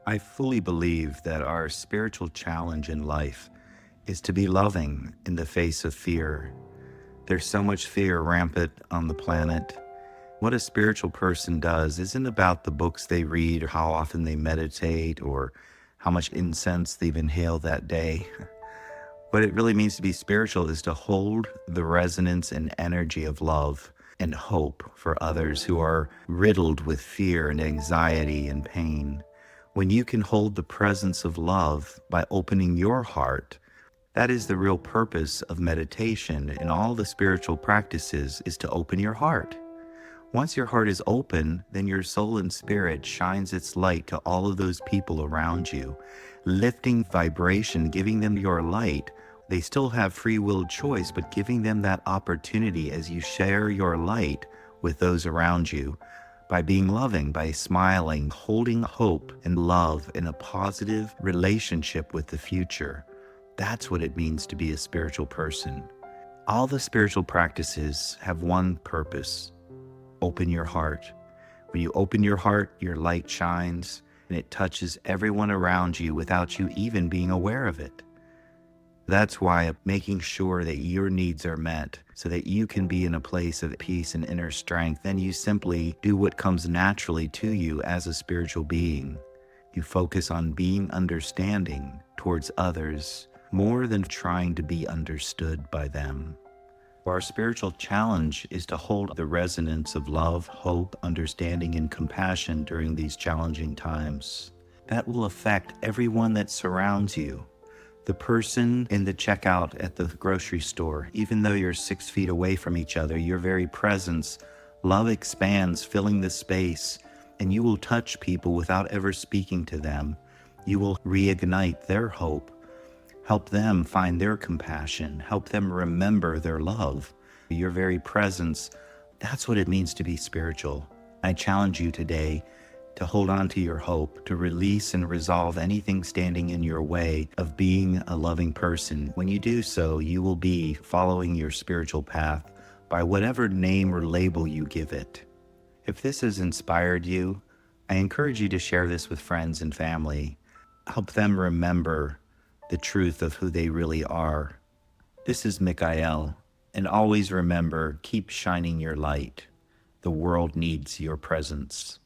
I fully believe that our spiritual challenge in life is to be loving in the face of fear. There's so much fear rampant on the planet. What a spiritual person does isn't about the books they read or how often they meditate or how much incense they've inhaled that day. What it really means to be spiritual is to hold the resonance and energy of love and hope for others who are riddled with fear and anxiety and pain. When you can hold the presence of love by opening your heart, that is the real purpose of meditation and all the spiritual practices is to open your heart. Once your heart is open, then your soul and spirit shines its light to all of those people around you, lifting vibration, giving them your light. They still have free will choice, but giving them that opportunity as you share your light with those around you by being loving, by smiling, holding hope and love in a positive relationship with the future. That's what it means to be a spiritual person. All the spiritual practices have one purpose: open your heart. When you open your heart, your light shines and it touches everyone around you without you even being aware of it. That's why making sure that your needs are met so that you can be in a place of peace and inner strength, then you simply do what comes naturally to you as a spiritual being. You focus on being understanding towards others more than trying to be understood by them. Our spiritual challenge is to hold the resonance of love, hope, understanding, and compassion during these challenging times. That will affect everyone that surrounds you. The person in the checkout at the grocery store, even though you're 6 feet away from each other, your very presence, love expands, filling the space, and you will touch people without ever speaking to them. You will reignite their hope. Help them find their compassion. Help them remember their love. Your very presence, that's what it means to be spiritual. I challenge you today to hold on to your hope, to release and resolve anything standing in your way of being a loving person. When you do so, you will be following your spiritual path by whatever name or label you give it. If this has inspired you, I encourage you to share this with friends and family. Help them remember the truth of who they really are. This is Michaiel, and always remember, keep shining your light. The world needs your presence.